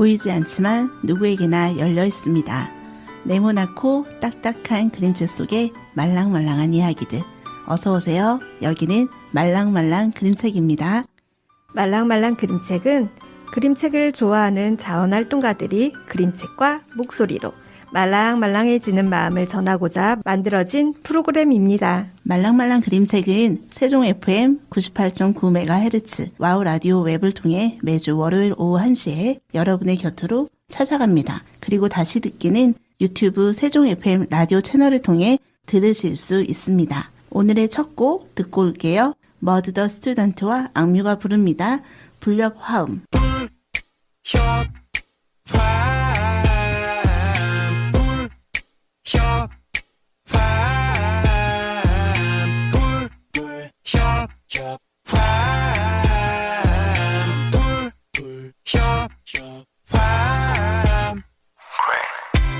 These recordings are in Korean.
보이지 않지만 누구에게나 열려 있습니다. 네모나고 딱딱한 그림체 속에 말랑말랑한 이야기들. 어서 오세요. 여기는 말랑말랑 그림책입니다. 말랑말랑 그림책은 그림책을 좋아하는 자원활동가들이 그림책과 목소리로 말랑말랑해지는 마음을 전하고자 만들어진 프로그램입니다. 말랑말랑 그림책은 세종 FM 98.9MHz 와우 라디오 웹을 통해 매주 월요일 오후 1시에 여러분의 곁으로 찾아갑니다. 그리고 다시 듣기는 유튜브 세종 FM 라디오 채널을 통해 들으실 수 있습니다. 오늘의 첫 곡 듣고 올게요. 머드 더 스튜던트와 악뮤가 부릅니다. 불력 화음.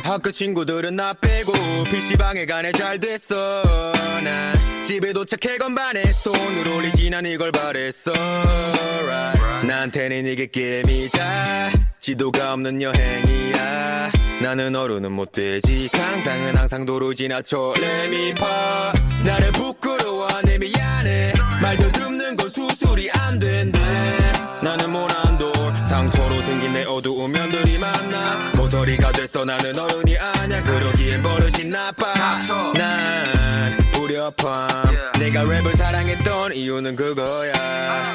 학교 친구들은 나 빼고 PC방에 가네 잘 됐어. 나 집에 도착해 건반에 손을 올리지 난 이걸 바랬어. right. 나한테는 이게 게임이자 지도가 없는 여행이야. 나는 어른은 못 되지. 상상은 항상 도로 지나쳐. 레미파 나를 부끄러워하네 미안해. 말도 듣는 건 수술이 안 된대. 나는 모난돌 상처로 생긴 내 어두운 면들이 많아. 모서리가 됐어. 나는 어른이 아냐. 그러기엔 버릇이 나빠. 난 불협화 내가 랩을 사랑했던 이유는 그거야.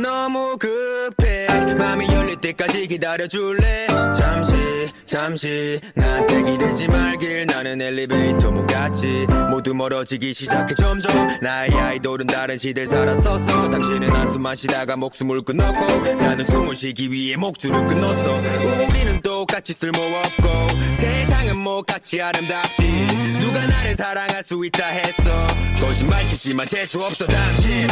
너무 급해 맘이 열릴 때까지 기다려줄래. 잠시 나한테 기대지 말길. 나는 엘리베이터 문 같지. 모두 멀어지기 시작해 점점. 나의 아이돌은 다른 시대를 살았었어. 당신은 한숨만 쉬다가 목숨을 끊었고 나는 숨을 쉬기 위해 목줄을 끊었어. 우리는 똑같이 쓸모없고 세상은 똑같이 아름답지. 누가 나를 사랑할 수 있다 했어. 거짓말치지만 재수없어 당신.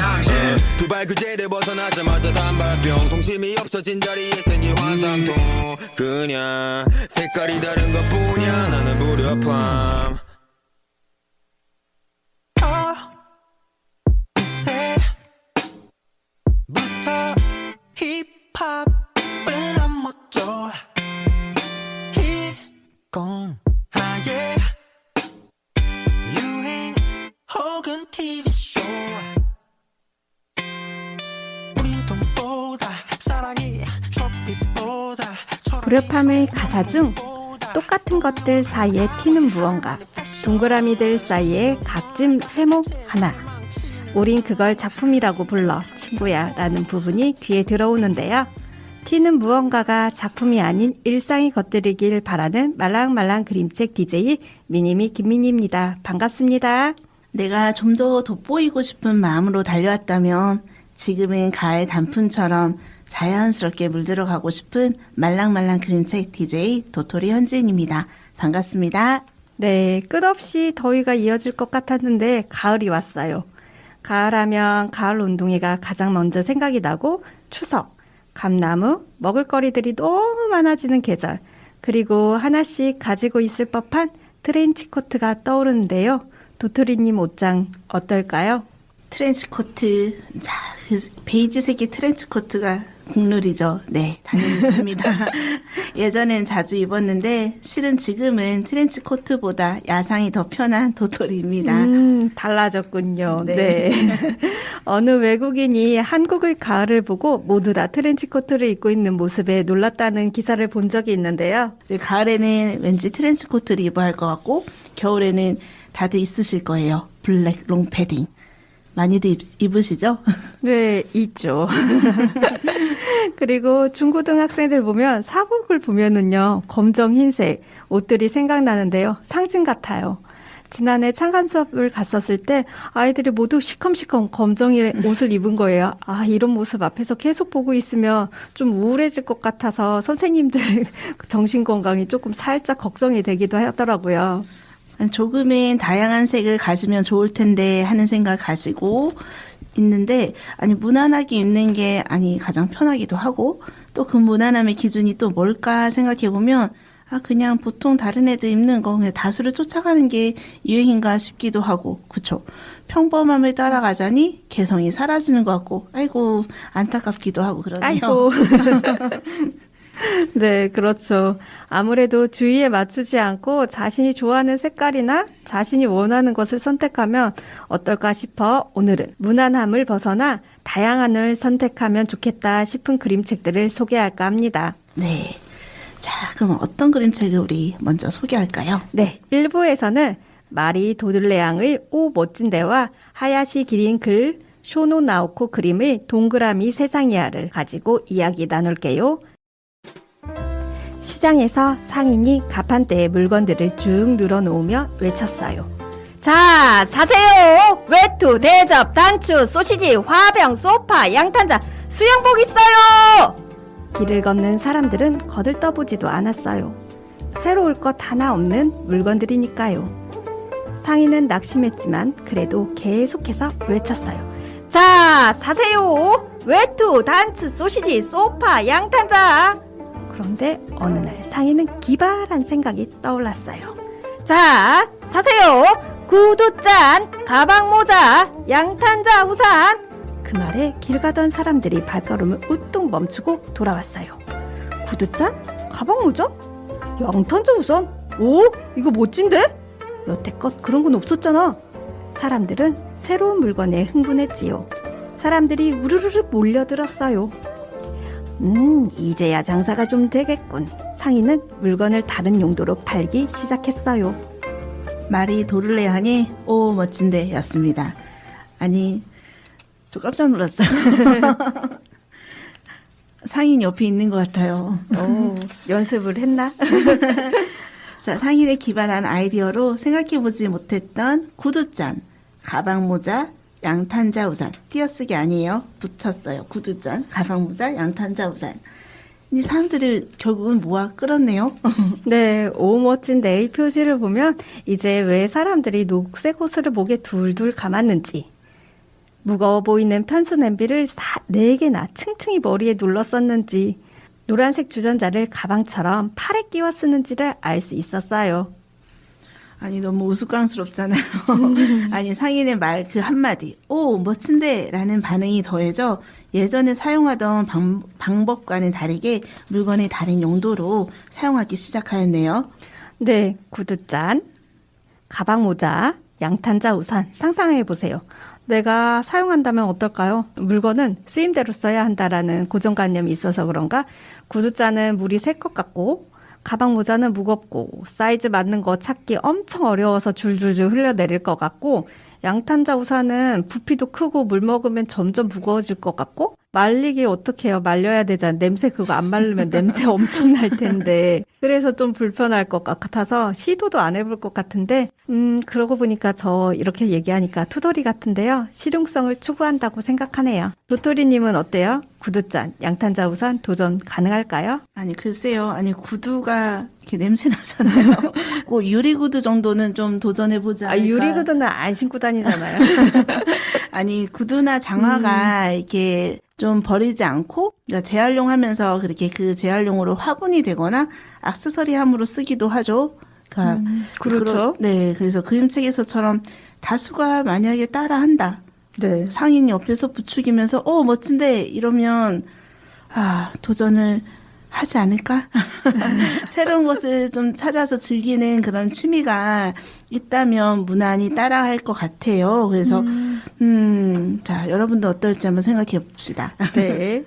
두 발 규제를 벗어나자마자 단발병. 통심이 없어진 자리에 생긴 환상통. 그냥 색깔이 다른 것뿐이야. 나는 불협화. 이제부터 힙합은 안 먹죠. 이건 아예 유행 혹은 TV쇼. 우린 돈보다 사랑이 트로피보다. 불협함의 가사 중 똑같은 것들 사이에 튀는 무언가, 동그라미들 사이에 각진 세목 하나. 우린 그걸 작품이라고 불러 친구야 라는 부분이 귀에 들어오는데요. 튀는 무언가가 작품이 아닌 일상이 겉들이길 바라는 말랑말랑 그림책 DJ 미니미 김민희입니다. 반갑습니다. 내가 좀 더 돋보이고 싶은 마음으로 달려왔다면 지금은 가을 단풍처럼 자연스럽게 물들어가고 싶은 말랑말랑 그림책 DJ 도토리 현지인입니다. 반갑습니다. 네, 끝없이 더위가 이어질 것 같았는데 가을이 왔어요. 가을하면 가을 운동회가 가장 먼저 생각이 나고 추석, 감나무, 먹을거리들이 너무 많아지는 계절, 그리고 하나씩 가지고 있을 법한 트렌치코트가 떠오르는데요. 도토리님 옷장 어떨까요? 트렌치코트, 자, 그 베이지색의 트렌치코트가 국룰이죠. 네, 당연히 있습니다. 예전엔 자주 입었는데 실은 지금은 트렌치 코트보다 야상이 더 편한 도토리입니다. 달라졌군요. 네. 네. 어느 외국인이 한국의 가을을 보고 모두 다 트렌치 코트를 입고 있는 모습에 놀랐다는 기사를 본 적이 있는데요. 네, 가을에는 왠지 트렌치 코트를 입어야 할 것 같고 겨울에는 다들 있으실 거예요. 블랙 롱 패딩. 많이들 입으시죠? 네, 있죠. 그리고 중고등학생들 보면 사복을 보면은요, 검정 흰색 옷들이 생각나는데요. 상징 같아요. 지난해 창간 수업을 갔었을 때 아이들이 모두 시컴시컴 검정 옷을 입은 거예요. 아, 이런 모습 앞에서 계속 보고 있으면 좀 우울해질 것 같아서 선생님들 정신 건강이 조금 살짝 걱정이 되기도 하더라고요. 조금은 다양한 색을 가지면 좋을 텐데 하는 생각을 가지고 있는데, 아니, 무난하게 입는 게, 아니, 가장 편하기도 하고, 또 그 무난함의 기준이 또 뭘까 생각해보면, 아, 그냥 보통 다른 애들 입는 거, 그냥 다수를 쫓아가는 게 유행인가 싶기도 하고, 그쵸? 평범함을 따라가자니 개성이 사라지는 것 같고, 아이고, 안타깝기도 하고 그러네요. 아이고. 네, 그렇죠. 아무래도 주의에 맞추지 않고 자신이 좋아하는 색깔이나 자신이 원하는 것을 선택하면 어떨까 싶어 오늘은 무난함을 벗어나 다양함을 선택하면 좋겠다 싶은 그림책들을 소개할까 합니다. 네. 자, 그럼 어떤 그림책을 우리 먼저 소개할까요? 네, 1부에서는 마리 도들레앙의 오 멋진데와 하야시 기린 글, 쇼노 나오코 그림의 동그라미 세상이야를 가지고 이야기 나눌게요. 시장에서 상인이 가판대에 물건들을 쭉 늘어놓으며 외쳤어요. 자, 사세요! 외투, 대접, 단추, 소시지, 화병, 소파, 양탄자, 수영복 있어요! 길을 걷는 사람들은 거들떠보지도 않았어요. 새로울 것 하나 없는 물건들이니까요. 상인은 낙심했지만 그래도 계속해서 외쳤어요. 자, 사세요! 외투, 단추, 소시지, 소파, 양탄자! 그런데 어느 날 상인은 기발한 생각이 떠올랐어요. 자, 사세요! 구두잔, 가방 모자, 양탄자 우산! 그 말에 길 가던 사람들이 발걸음을 우뚝 멈추고 돌아왔어요. 구두잔? 가방 모자? 양탄자 우산? 오, 이거 멋진데? 여태껏 그런 건 없었잖아. 사람들은 새로운 물건에 흥분했지요. 사람들이 우르르르 몰려들었어요. 이제야 장사가 좀 되겠군. 상인은 물건을 다른 용도로 팔기 시작했어요. 마리 도를레안이 오 멋진데 였습니다. 아니, 저 깜짝 놀랐어요. 상인 옆에 있는 것 같아요. 오, 연습을 했나? 자, 상인의 기발한 아이디어로 생각해보지 못했던 구두잔, 가방 모자, 양탄자 우산. 띄어쓰기 아니에요. 붙였어요. 구두잔, 가방 모자, 양탄자 우산. 이 사람들을 결국은 모아 끌었네요. 네, 오 멋진데 이 표지를 보면 이제 왜 사람들이 녹색 옷을 목에 둘둘 감았는지, 무거워 보이는 편수 냄비를 4개나 층층이 머리에 눌렀었는지, 노란색 주전자를 가방처럼 팔에 끼워 쓰는지를 알 수 있었어요. 아니, 너무 우스꽝스럽잖아요. 아니, 상인의 말 그 한마디, 오, 멋진데! 라는 반응이 더해져 예전에 사용하던 방법과는 다르게 물건을 다른 용도로 사용하기 시작하였네요. 네, 구두잔, 가방 모자, 양탄자 우산 상상해 보세요. 내가 사용한다면 어떨까요? 물건은 쓰임대로 써야 한다라는 고정관념이 있어서 그런가? 구두잔은 물이 셀 것 같고, 가방 모자는 무겁고 사이즈 맞는 거 찾기 엄청 어려워서 줄줄줄 흘러내릴 것 같고, 양탄자 우산은 부피도 크고 물 먹으면 점점 무거워질 것 같고, 말리기 어떻게 해요? 말려야 되잖아. 냄새 그거 안 말리면 냄새 엄청 날 텐데. 그래서 좀 불편할 것 같아서 시도도 안 해볼 것 같은데, 그러고 보니까 저 이렇게 얘기하니까 투덜이 같은데요. 실용성을 추구한다고 생각하네요. 도토리님은 어때요? 구두잔, 양탄자 우산 도전 가능할까요? 아니, 글쎄요. 아니, 구두가 이렇게 냄새 나잖아요. 꼭 유리구두 정도는 좀 도전해보지 않을까. 유리구두는 안 신고 다니잖아요. 아니, 구두나 장화가 이렇게 좀 버리지 않고, 그러니까 재활용하면서 그렇게 그 재활용으로 화분이 되거나 액세서리함으로 쓰기도 하죠. 그러니까 그렇죠. 네, 그래서 그림책에서처럼 다수가 만약에 따라한다. 네. 상인 옆에서 부추기면서 멋진데 이러면 도전을 하지 않을까? 새로운 것을 좀 찾아서 즐기는 그런 취미가 있다면 무난히 따라할 것 같아요. 그래서, 자, 여러분도 어떨지 한번 생각해 봅시다. 네.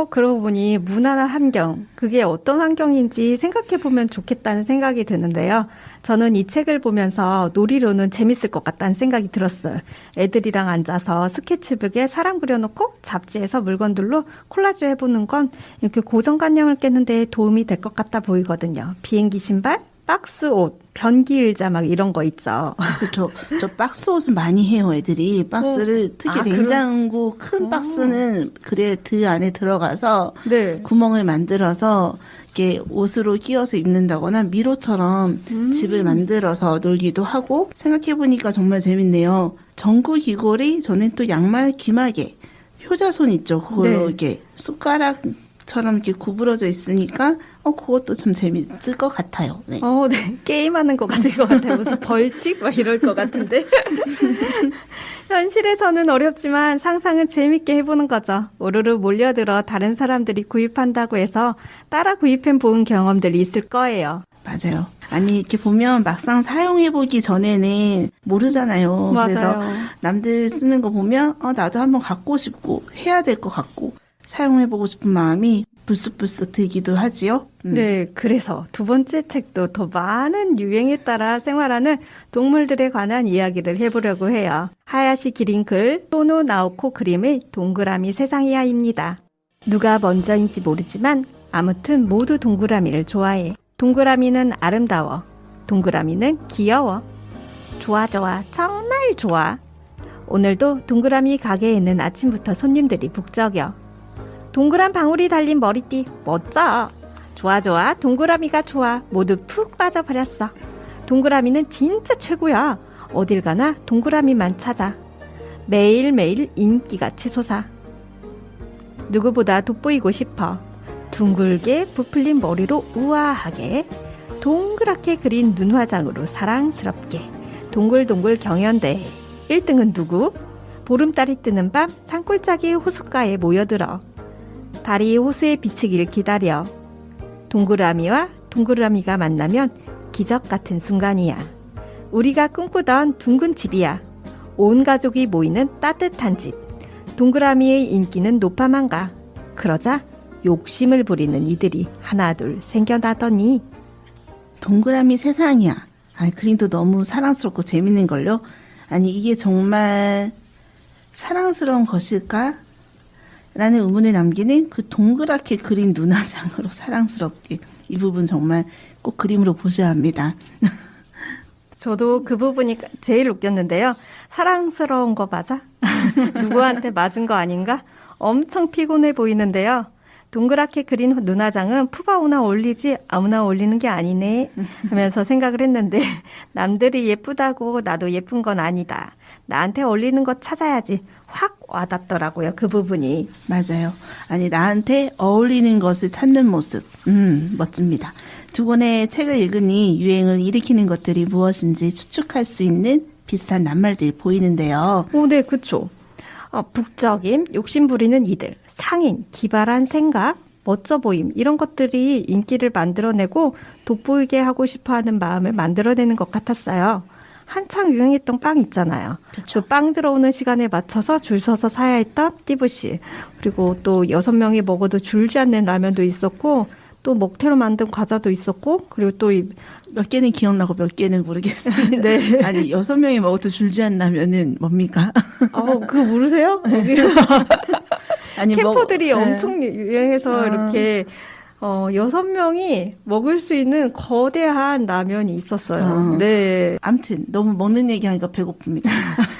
그러고 보니 무난한 환경, 그게 어떤 환경인지 생각해 보면 좋겠다는 생각이 드는데요. 저는 이 책을 보면서 놀이로는 재밌을 것 같다는 생각이 들었어요. 애들이랑 앉아서 스케치북에 사람 그려놓고 잡지에서 물건들로 콜라주 해보는 건 이렇게 고정관념을 깨는 데 도움이 될 것 같아 보이거든요. 비행기 신발, 박스 옷, 변기 의자 막 이런 거 있죠. 그렇죠. 저 박스 옷은 많이 해요, 애들이. 박스를 특히 냉장고 큰 박스는 그래 그 안에 들어가서 네. 구멍을 만들어서 이렇게 옷으로 끼워서 입는다거나 미로처럼 집을 만들어서 놀기도 하고 생각해 보니까 정말 재밌네요. 전구 귀걸이 저는 또 양말 귀마개 효자손 있죠. 그걸로 네. 이렇게 숟가락처럼 이렇게 구부러져 있으니까 그것도 좀 재밌을 것 같아요. 네. 네. 게임하는 것 같을 것 같아요. 무슨 벌칙? 막 이럴 것 같은데. 현실에서는 어렵지만 상상은 재밌게 해보는 거죠. 오르르 몰려들어 다른 사람들이 구입한다고 해서 따라 구입해 본 경험들이 있을 거예요. 맞아요. 아니 이렇게 보면 막상 사용해보기 전에는 모르잖아요. 맞아요. 그래서 남들 쓰는 거 보면 나도 한번 갖고 싶고 해야 될 것 같고 사용해보고 싶은 마음이 불쑥불쑥 들기도 하지요. 네, 그래서 두 번째 책도 더 많은 유행에 따라 생활하는 동물들에 관한 이야기를 해보려고 해요. 하야시 기린 글, 소노 나오코 그림의 동그라미 세상이야입니다. 누가 먼저인지 모르지만 아무튼 모두 동그라미를 좋아해. 동그라미는 아름다워. 동그라미는 귀여워. 좋아, 정말 좋아. 오늘도 동그라미 가게에는 아침부터 손님들이 북적여. 동그란 방울이 달린 머리띠 멋져. 좋아 동그라미가 좋아. 모두 푹 빠져버렸어. 동그라미는 진짜 최고야. 어딜 가나 동그라미만 찾아. 매일매일 인기가 치솟아. 누구보다 돋보이고 싶어. 둥글게 부풀린 머리로 우아하게 동그랗게 그린 눈화장으로 사랑스럽게 동글동글 경연대회 1등은 누구? 보름달이 뜨는 밤 산골짜기 호숫가에 모여들어 달이 호수에 비치길 기다려. 동그라미와 동그라미가 만나면 기적 같은 순간이야. 우리가 꿈꾸던 둥근 집이야. 온 가족이 모이는 따뜻한 집. 동그라미의 인기는 높아만 가. 그러자 욕심을 부리는 이들이 하나둘 생겨나더니 동그라미 세상이야. 그림도 너무 사랑스럽고 재밌는걸요? 아니 이게 정말 사랑스러운 것일까? 라는 의문을 남기는 그 동그랗게 그린 눈화장으로 사랑스럽게 이 부분 정말 꼭 그림으로 보셔야 합니다. 저도 그 부분이 제일 웃겼는데요. 사랑스러운 거 맞아? 누구한테 맞은 거 아닌가? 엄청 피곤해 보이는데요. 동그랗게 그린 눈화장은 푸바오나 어울리지 아무나 어울리는 게 아니네 하면서 생각을 했는데 남들이 예쁘다고 나도 예쁜 건 아니다. 나한테 어울리는 거 찾아야지. 확 와닿더라고요. 그 부분이. 맞아요. 아니 나한테 어울리는 것을 찾는 모습. 멋집니다. 두 권의 책을 읽으니 유행을 일으키는 것들이 무엇인지 추측할 수 있는 비슷한 낱말들이 보이는데요. 네, 그렇죠. 북적임, 욕심 부리는 이들, 상인, 기발한 생각, 멋져 보임 이런 것들이 인기를 만들어내고 돋보이게 하고 싶어하는 마음을 만들어내는 것 같았어요. 한창 유행했던 빵 있잖아요. 그쵸. 그 빵 들어오는 시간에 맞춰서 줄 서서 사야 했던 띠부씨. 그리고 또 6명이 먹어도 줄지 않는 라면도 있었고 또 먹태로 만든 과자도 있었고 그리고 또 몇 개는 기억나고 몇 개는 모르겠습니다. 네. 아니 6명이 먹어도 줄지 않나면은 뭡니까? 그거 모르세요? 아니 캠퍼들이 네. 엄청 유행해서 이렇게 6명이 먹을 수 있는 거대한 라면이 있었어요. 네. 아무튼 너무 먹는 얘기하니까 배고픕니다.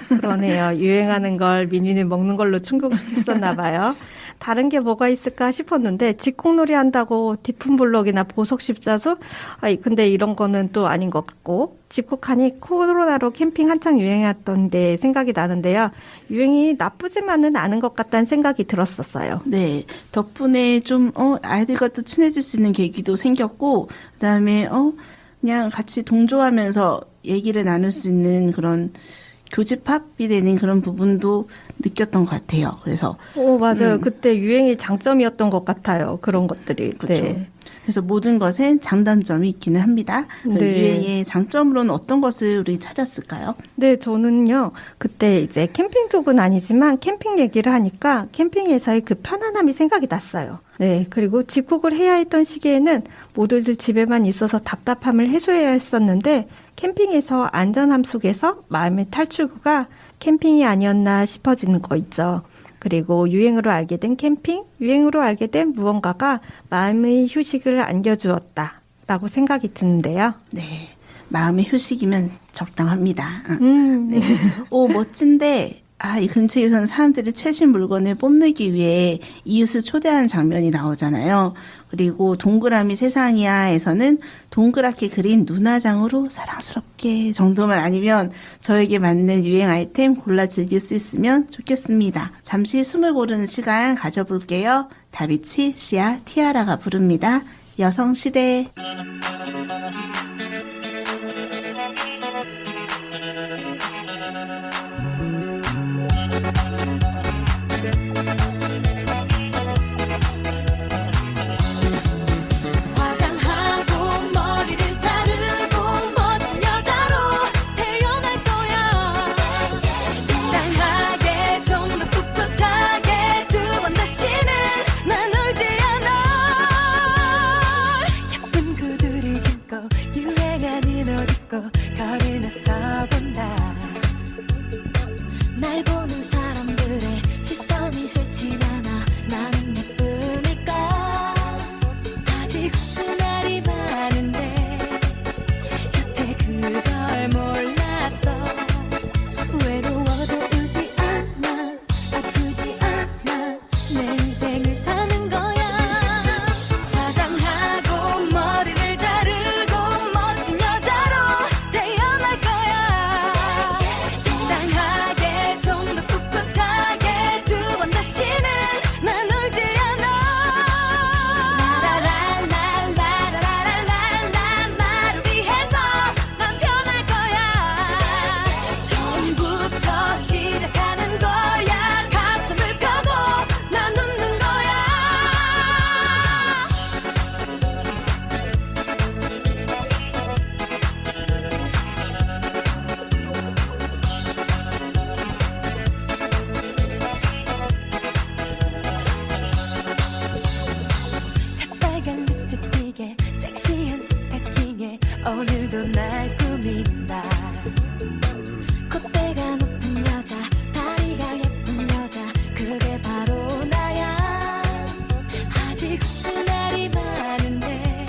그러네요. 유행하는 걸 민희는 먹는 걸로 충족했었나 봐요. 다른 게 뭐가 있을까 싶었는데 직콕놀이 한다고 디품블럭이나 보석 십자수? 근데 이런 거는 또 아닌 것 같고 집콕하니 코로나로 캠핑 한창 유행했던데 생각이 나는데요. 유행이 나쁘지만은 않은 것 같다는 생각이 들었었어요. 네. 덕분에 좀 아이들과 또 친해질 수 있는 계기도 생겼고 그다음에 그냥 같이 동조하면서 얘기를 나눌 수 있는 그런 교집합이 되는 그런 부분도 느꼈던 것 같아요. 그래서 오, 맞아요. 그때 유행의 장점이었던 것 같아요. 그런 것들이. 그렇죠. 네. 그래서 모든 것엔 장단점이 있기는 합니다. 네. 유행의 장점으로는 어떤 것을 우리 찾았을까요? 네, 저는요, 그때 이제 캠핑 쪽은 아니지만 캠핑 얘기를 하니까 캠핑에서의 그 편안함이 생각이 났어요. 네, 그리고 집콕을 해야 했던 시기에는 모두들 집에만 있어서 답답함을 해소해야 했었는데 캠핑에서 안전함 속에서 마음의 탈출구가 캠핑이 아니었나 싶어지는 거 있죠. 그리고 유행으로 알게 된 캠핑, 유행으로 알게 된 무언가가 마음의 휴식을 안겨주었다라고 생각이 드는데요. 네. 마음의 휴식이면 적당합니다. 네. 오, 멋진데, 이 근처에서는 사람들이 최신 물건을 뽐내기 위해 이웃을 초대하는 장면이 나오잖아요. 그리고 동그라미 세상이야에서는 동그랗게 그린 눈화장으로 사랑스럽게 정도만 아니면 저에게 맞는 유행 아이템 골라 즐길 수 있으면 좋겠습니다. 잠시 숨을 고르는 시간 가져볼게요. 다비치, 시아, 티아라가 부릅니다. 여성시대. 화장하고 머리를 자르고 멋진 여자로 태어날 거야. 당당하게 좀 더 꿋꿋하게 두 번 다시는 난 울지 않아. 예쁜 구두를 신고 유행하는 옷 입고 거리를 나서본다. 날 보는 사람들의 시선이 싫진 않아. 나는 예쁘니까. 아직 수날이 많은데 곁에 그걸 몰라서 외로워도 울지 않아. 아프지 않아. 내 인생을 사는 거야. 화장하고 머리를 자르고 멋진 여자로 태어날 거야. 당당하게 좀 더 꿋꿋하게 두 번 다시는 난 울지 않아. 라라라라라라라라라 나를 위해서 난 변할 거야. 처음부터 시작하는 거야. 가슴을 펴고 난 웃는 거야. 새빨간 립스틱에 섹시한 스타킹에 오늘도 날 꾸민다. 콧대가 높은 여자, 다리가 예쁜 여자, 그게 바로 나야. 아직 수날이 많은데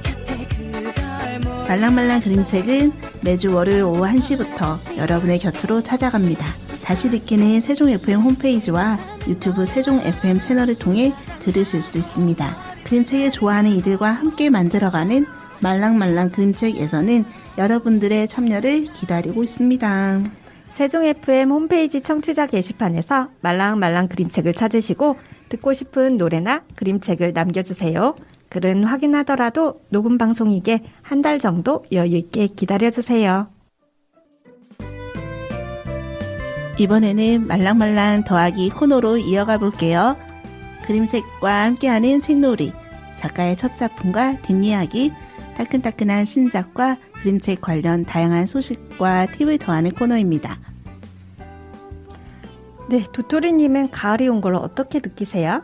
곁에 그걸 몰라. 말랑말랑 그림책은 매주 월요일 오후 1시부터 여러분의 곁으로 찾아갑니다. 다시 듣기는 세종 FM 홈페이지와 유튜브 세종 FM 채널을 통해 들으실 수 있습니다. 그림책을 좋아하는 이들과 함께 만들어가는 말랑말랑 그림책에서는 여러분들의 참여를 기다리고 있습니다. 세종 FM 홈페이지 청취자 게시판에서 말랑말랑 그림책을 찾으시고 듣고 싶은 노래나 그림책을 남겨주세요. 글은 확인하더라도 녹음 방송이기에 한 달 정도 여유 있게 기다려주세요. 이번에는 말랑말랑 더하기 코너로 이어가 볼게요. 그림책과 함께하는 책놀이, 작가의 첫 작품과 뒷이야기, 따끈따끈한 신작과 그림책 관련 다양한 소식과 팁을 더하는 코너입니다. 네, 도토리님은 가을이 온 걸 어떻게 느끼세요?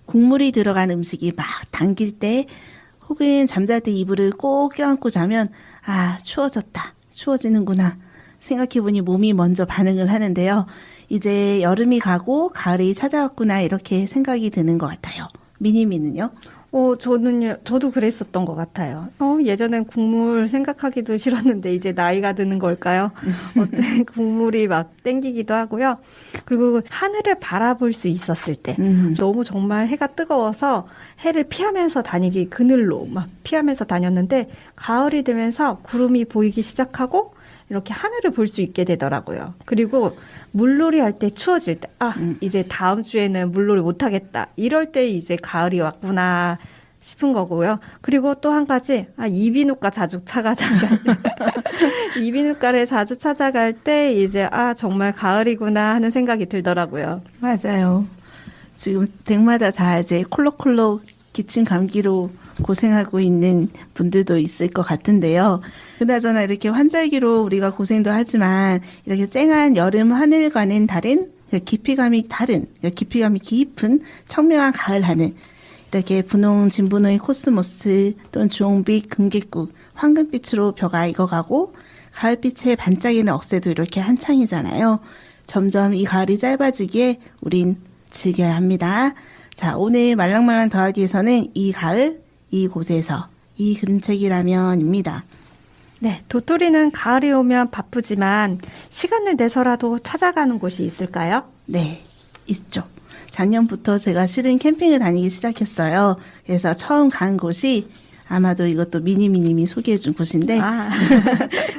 국물이 들어간 음식이 막 당길 때 혹은 잠잘 때 이불을 꼭 껴안고 자면 추워졌다, 추워지는구나 생각해보니 몸이 먼저 반응을 하는데요. 이제 여름이 가고 가을이 찾아왔구나 이렇게 생각이 드는 것 같아요. 미니미는요? 저도 그랬었던 것 같아요. 예전엔 국물 생각하기도 싫었는데 이제 나이가 드는 걸까요? 어떤 국물이 막 땡기기도 하고요. 그리고 하늘을 바라볼 수 있었을 때 너무 정말 해가 뜨거워서 해를 피하면서 다니기 그늘로 막 피하면서 다녔는데 가을이 되면서 구름이 보이기 시작하고 이렇게 하늘을 볼 수 있게 되더라고요. 그리고 물놀이 할 때 추워질 때 이제 다음 주에는 물놀이 못 하겠다. 이럴 때 이제 가을이 왔구나 싶은 거고요. 그리고 또 한 가지, 이비인후과 자주 찾아갈 때, 이비인후과를 자주 찾아갈 때 이제 정말 가을이구나 하는 생각이 들더라고요. 맞아요. 지금 댁마다 다 이제 콜록콜록 기침 감기로 고생하고 있는 분들도 있을 것 같은데요. 그나저나 이렇게 환절기로 우리가 고생도 하지만 이렇게 쨍한 여름 하늘과는 다른 깊이감이 깊은 청명한 가을 하늘, 이렇게 분홍 진분홍의 코스모스 또는 주홍빛 금객국, 황금빛으로 벼가 익어가고 가을빛의 반짝이는 억새도 이렇게 한창이잖아요. 점점 이 가을이 짧아지기에 우린 즐겨야 합니다. 자, 오늘 말랑말랑 더하기에서는 이 가을 이곳에서 이 그림책이라면입니다. 네, 도토리는 가을이 오면 바쁘지만 시간을 내서라도 찾아가는 곳이 있을까요? 네, 있죠. 작년부터 제가 실은 캠핑을 다니기 시작했어요. 그래서 처음 간 곳이 아마도 이것도 미니미님이 소개해준 곳인데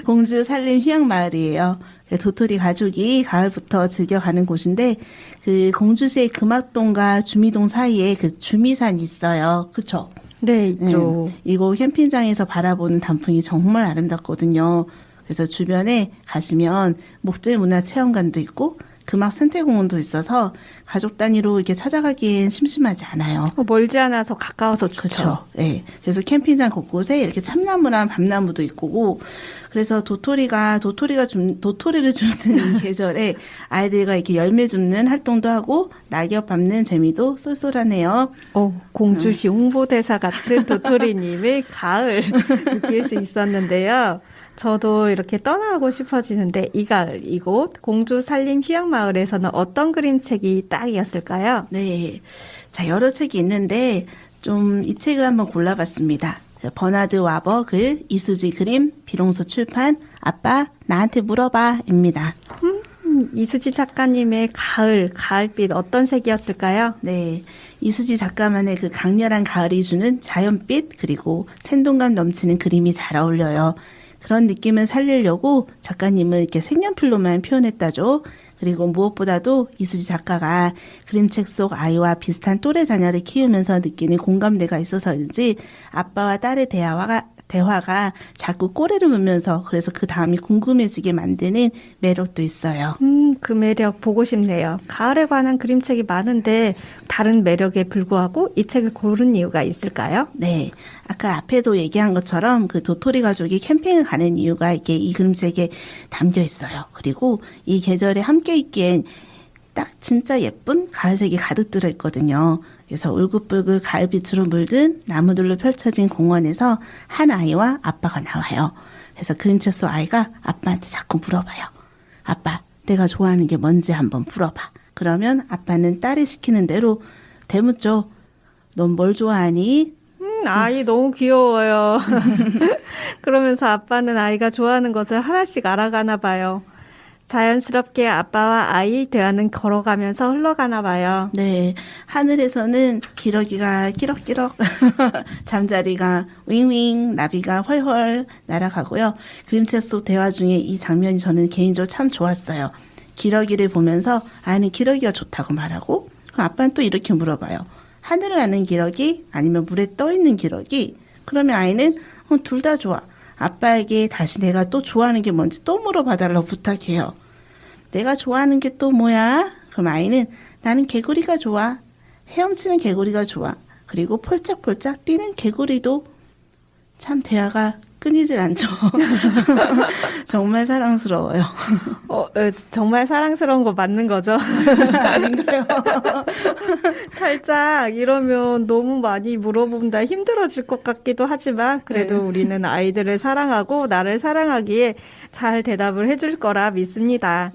공주 산림 휴양마을이에요. 도토리 가족이 가을부터 즐겨가는 곳인데 그 공주시의 금악동과 주미동 사이에 그 주미산이 있어요. 그쵸? 네, 있죠. 이곳 캠핑장에서 바라보는 단풍이 정말 아름답거든요. 그래서 주변에 가시면 목재문화체험관도 있고 금악 생태공원도 있어서 가족 단위로 이렇게 찾아가기엔 심심하지 않아요. 멀지 않아서 가까워서 좋죠. 그렇죠. 네. 그래서 캠핑장 곳곳에 이렇게 참나무랑 밤나무도 있고, 그래서 도토리를 줍는 이 계절에 아이들과 이렇게 열매 줍는 활동도 하고 낙엽 밟는 재미도 쏠쏠하네요. 공주시 홍보대사 같은 도토리님의 가을 느낄 수 있었는데요. 저도 이렇게 떠나고 싶어지는데 이 가을 이곳 공주 산림 휴양마을에서는 어떤 그림책이 딱이었을까요? 네. 자, 여러 책이 있는데 좀 이 책을 한번 골라봤습니다. 버나드 와버 글, 이수지 그림, 비롱소 출판, 아빠 나한테 물어봐입니다. 이수지 작가님의 가을빛 어떤 색이었을까요? 네. 이수지 작가만의 그 강렬한 가을이 주는 자연빛 그리고 생동감 넘치는 그림이 잘 어울려요. 그런 느낌을 살리려고 작가님은 이렇게 색연필로만 표현했다죠. 그리고 무엇보다도 이수지 작가가 그림책 속 아이와 비슷한 또래 자녀를 키우면서 느끼는 공감대가 있어서인지 아빠와 딸의 대화가 자꾸 꼬리를 물면서 그래서 그 다음이 궁금해지게 만드는 매력도 있어요. 그 매력 보고 싶네요. 가을에 관한 그림책이 많은데 다른 매력에 불구하고 이 책을 고른 이유가 있을까요? 네. 아까 앞에도 얘기한 것처럼 그 도토리 가족이 캠핑을 가는 이유가 이게 이 그림책에 담겨 있어요. 그리고 이 계절에 함께 있기엔 딱 진짜 예쁜 가을색이 가득 들어있거든요. 그래서 울긋불긋 가을빛으로 물든 나무들로 펼쳐진 공원에서 한 아이와 아빠가 나와요. 그래서 그림책 속 아이가 아빠한테 자꾸 물어봐요. 아빠, 내가 좋아하는 게 뭔지 한번 물어봐. 그러면 아빠는 딸이 시키는 대로 대묻죠. 넌 뭘 좋아하니? 아이 너무 귀여워요. 그러면서 아빠는 아이가 좋아하는 것을 하나씩 알아가나 봐요. 자연스럽게 아빠와 아이 대화는 걸어가면서 흘러가나 봐요. 네, 하늘에서는 기러기가 끼럭끼럭, 잠자리가 윙윙, 나비가 훨훨 날아가고요. 그림책 속 대화 중에 이 장면이 저는 개인적으로 참 좋았어요. 기러기를 보면서 아이는 기러기가 좋다고 말하고 그럼 아빠는 또 이렇게 물어봐요. 하늘을 나는 기러기 아니면 물에 떠있는 기러기? 그러면 아이는 둘 다 좋아. 아빠에게 다시 내가 또 좋아하는 게 뭔지 또 물어봐달라고 부탁해요. 내가 좋아하는 게 또 뭐야? 그럼 아이는 나는 개구리가 좋아. 헤엄치는 개구리가 좋아. 그리고 폴짝폴짝 뛰는 개구리도. 참 대화가 끊이질 않죠. 정말 사랑스러워요. 정말 사랑스러운 거 맞는 거죠? 아닌가요? 살짝 이러면 너무 많이 물어본다 힘들어질 것 같기도 하지만 그래도 우리는 아이들을 사랑하고 나를 사랑하기에 잘 대답을 해줄 거라 믿습니다.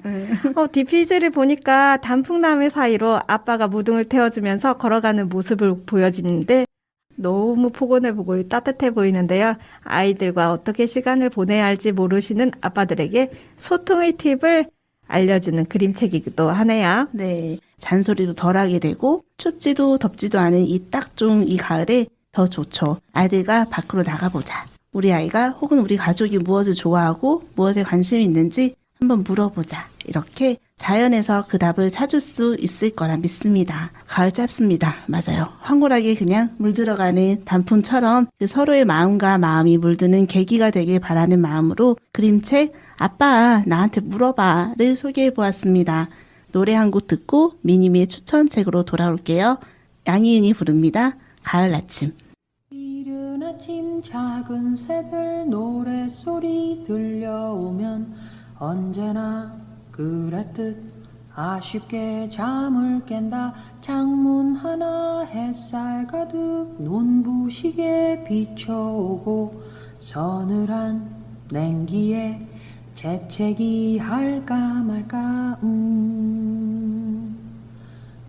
뒷페이지를 보니까 단풍나무 사이로 아빠가 무등을 태워주면서 걸어가는 모습을 보여지는데 너무 포근해 보고 따뜻해 보이는데요. 아이들과 어떻게 시간을 보내야 할지 모르시는 아빠들에게 소통의 팁을 알려주는 그림책이기도 하네요. 네. 잔소리도 덜하게 되고 춥지도 덥지도 않은 이 딱 좋은 이 가을에 더 좋죠. 아이들과 밖으로 나가보자. 우리 아이가 혹은 우리 가족이 무엇을 좋아하고 무엇에 관심이 있는지 한번 물어보자. 이렇게 자연에서 그 답을 찾을 수 있을 거라 믿습니다. 가을 짧습니다. 맞아요. 황홀하게 그냥 물들어가는 단풍처럼 그 서로의 마음과 마음이 물드는 계기가 되길 바라는 마음으로 그림책 아빠 나한테 물어봐를 소개해 보았습니다. 노래 한 곡 듣고 미니미의 추천책으로 돌아올게요. 양희은이 부릅니다. 가을 아침. 이른 아침 작은 새들 노랫소리 들려오면 언제나 그랬듯 아쉽게 잠을 깬다. 창문 하나 햇살 가득 눈부시게 비춰오고 서늘한 냉기에 재채기 할까 말까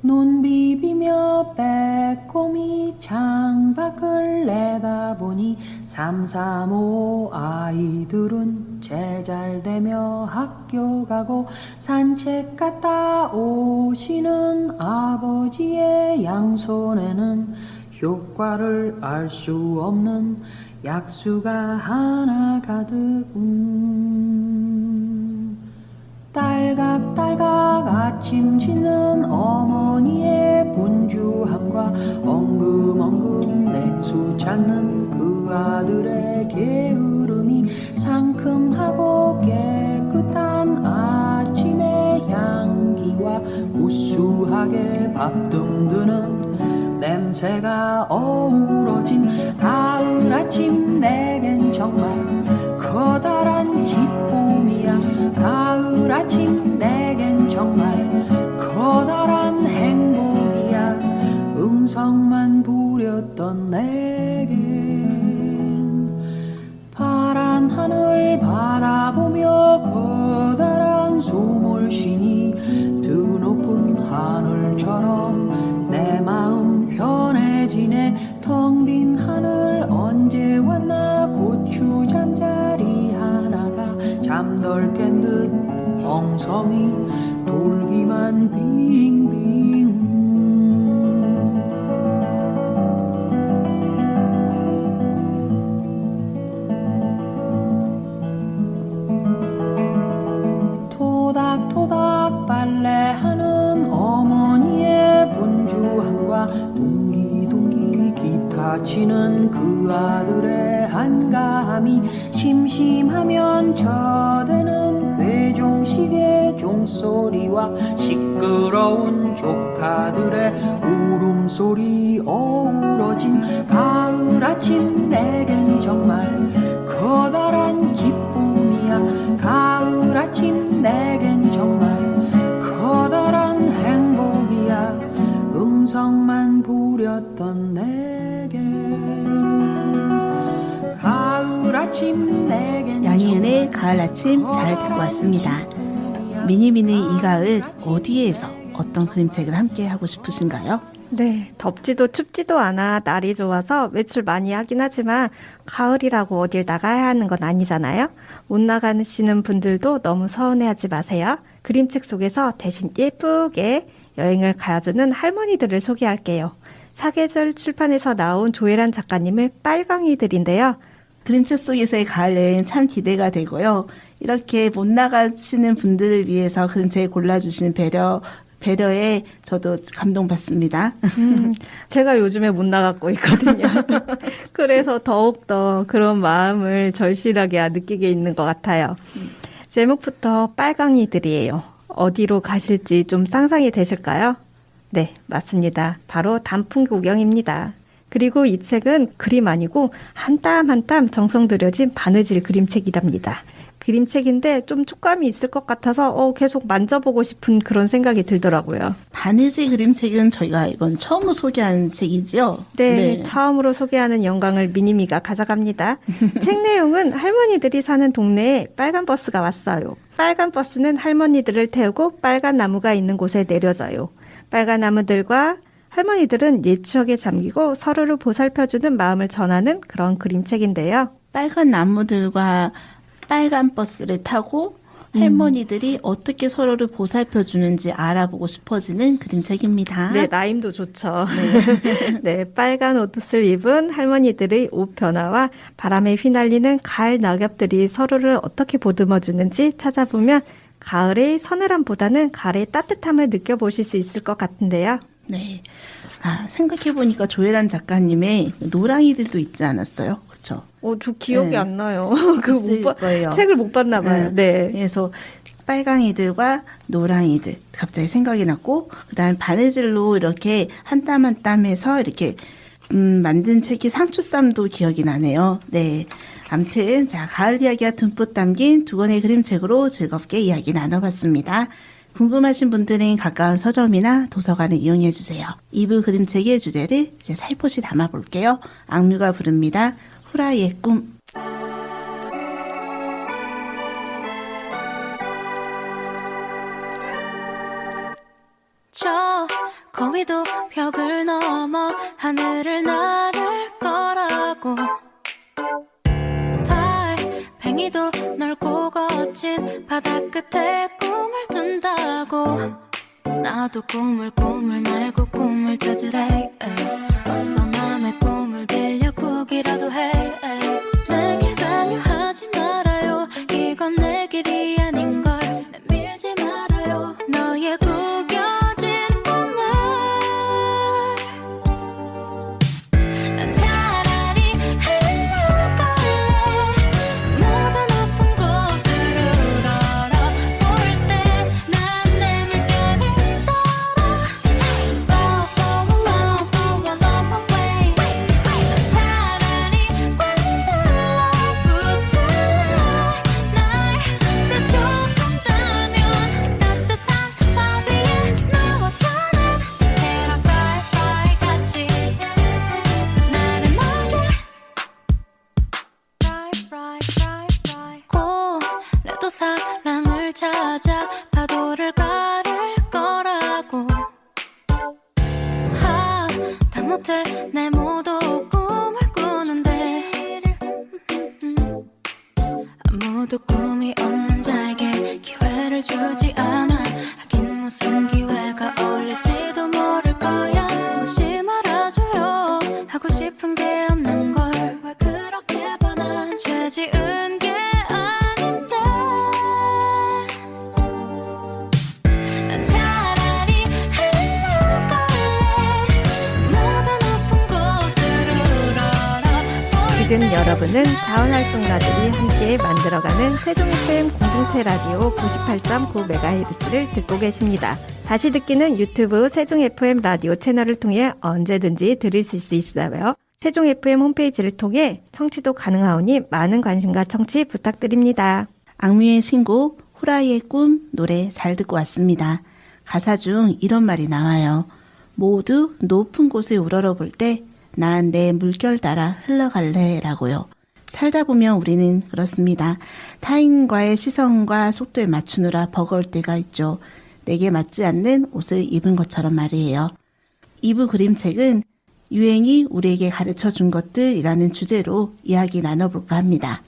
눈 비비며 빼꼼히 창밖을 내다보니 3, 4, 5 아이들은 제잘되며 학교 가고 산책 갔다 오시는 아버지의 양손에는 효과를 알 수 없는 약수가 하나 가득 딸각딸각 아침 짓는 어머니의 분주함과 엉금엉금 냉수 찾는 그 아들의 게으름이 상큼하고 깨끗한 아침의 향기와 구수하게 밥 듬드는 냄새가 어우러진 가을 아침 내겐 정말 커다란 기쁨이야. 가을 아침 내겐 정말 커다란 행복이야. 음성만 부렸던 내겐 파란 하늘 바라보며 커다란 소몰신이 드높은 하늘처럼 내 마음 편해지네. 텅 빈 하늘 언제 왔나 고추 잠자리 하나가 잠덜 깬 듯 엉성이 돌기만 빙빙 토닥토닥 빨래하는 어머니의 분주함과 동기동기 기타 치는 그 아들의 한가함이 심심하면 저대는 괴종식의 종소리와 시끄러운 조카들의 울음소리 어우러진 가을 아침 내겐 정말 커다란 기쁨이야. 가을 아침 내겐 정말 커다란 행복이야. 음성만 부렸던 내겐 가을 아침 내겐 양희은의 가을 아침 잘 듣고 왔습니다. 미니미니 이 가을 어디에서 어떤 그림책을 함께 하고 싶으신가요? 네, 덥지도 춥지도 않아 날이 좋아서 외출 많이 하긴 하지만 가을이라고 어딜 나가야 하는 건 아니잖아요. 못 나가시는 분들도 너무 서운해하지 마세요. 그림책 속에서 대신 예쁘게 여행을 가주는 할머니들을 소개할게요. 사계절 출판에서 나온 조혜란 작가님의 빨강이들인데요. 그림책 속에서의 가을 여행 참 기대가 되고요. 이렇게 못 나가시는 분들을 위해서 그림책을 골라주신 배려에 저도 감동받습니다. 제가 요즘에 못 나가고 있거든요. 그래서 더욱더 그런 마음을 절실하게 느끼게 있는 것 같아요. 제목부터 빨강이들이에요. 어디로 가실지 좀 상상이 되실까요? 네, 맞습니다. 바로 단풍 구경입니다. 그리고 이 책은 그림 아니고 한 땀 한 땀 정성 들여진 바느질 그림책이랍니다. 그림책인데 좀 촉감이 있을 것 같아서 계속 만져보고 싶은 그런 생각이 들더라고요. 바느질 그림책은 저희가 이건 처음으로 소개한 책이지요? 네, 처음으로 소개하는 영광을 미니미가 가져갑니다. 책 내용은 할머니들이 사는 동네에 빨간 버스가 왔어요. 빨간 버스는 할머니들을 태우고 빨간 나무가 있는 곳에 내려져요. 빨간 나무들과 할머니들은 옛 추억에 잠기고 서로를 보살펴주는 마음을 전하는 그런 그림책인데요. 빨간 나무들과 빨간 버스를 타고 할머니들이 어떻게 서로를 보살펴 주는지 알아보고 싶어지는 그림책입니다. 네, 라임도 좋죠. 네, 빨간 옷을 입은 할머니들의 옷 변화와 바람에 휘날리는 가을 낙엽들이 서로를 어떻게 보듬어 주는지 찾아보면 가을의 서늘함보다는 가을의 따뜻함을 느껴보실 수 있을 것 같은데요. 네. 생각해보니까 조혜란 작가님의 노랑이들도 있지 않았어요? 그렇죠? 저 기억이 네. 안 나요. 있을 거예요. 책을 못 봤나 봐요. 네. 그래서 빨강이들과 노랑이들 갑자기 생각이 났고, 그다음 바느질로 이렇게 한 땀 한 땀 해서 이렇게 만든 책이 상추쌈도 기억이 나네요. 네. 아무튼 자, 가을 이야기가 듬뿍 담긴 두 권의 그림책으로 즐겁게 이야기 나눠봤습니다. 궁금하신 분들은 가까운 서점이나 도서관을 이용해 주세요. 2부 그림책의 주제를 이제 살포시 담아볼게요. 악뮤가 부릅니다. 후라이의 꿈. 저 거위도 벽을 넘어 하늘을 나를 거라고 달팽이도 넓고 거친 바다 끝에 꿈을 둔다고 나도 꿈을 말고 꿈을 찾으래 어서 남의 꿈을 빌려 꾸기라도 해 내게 강요하지 말아요 이건 내 길이 아닌걸 내밀지 말아요 너의 구겨진 꿈을 난 차라리 흘러갈래 모든 높은 곳을 우러러볼 때 난 내 물결을 따라 Fall so long so a long way 난 차라리 wander러붙을래 날 재촉한다면 따뜻한 밥 위에 누워자는 Can I fly fly 같이 나른하게 Fly fly fly fly 고래도 사랑을 찾아 파도를 가를 거라고 하다못해 내 모두 꿈을 꾸는데 아무도 꿈이 없는 자에게 기회를 주지 않아 하긴 무슨 기회가 어울릴지도 모를 거야 무심말아줘요 하고 싶은 게 없는 걸 왜 그렇게 반한 죄 지은 게 아닌데 난 차라리 흘러갈래 모든 높은 곳을 우러러볼 지금 여러분은 자원활동가들이 함께 만들어가는 세종 FM 공동체 라디오 98.9MHz를 듣고 계십니다. 다시 듣기는 유튜브 세종 FM 라디오 채널을 통해 언제든지 들으실 수 있어요. 세종 FM 홈페이지를 통해 청취도 가능하오니 많은 관심과 청취 부탁드립니다. 악뮤의 신곡 후라이의 꿈 노래 잘 듣고 왔습니다. 가사 중 이런 말이 나와요. 모두 높은 곳에 우러러볼 때 난 내 물결 따라 흘러갈래 라고요. 살다 보면 우리는 그렇습니다. 타인과의 시선과 속도에 맞추느라 버거울 때가 있죠. 내게 맞지 않는 옷을 입은 것처럼 말이에요. 2부 그림책은 유행이 우리에게 가르쳐 준 것들이라는 주제로 이야기 나눠볼까 합니다.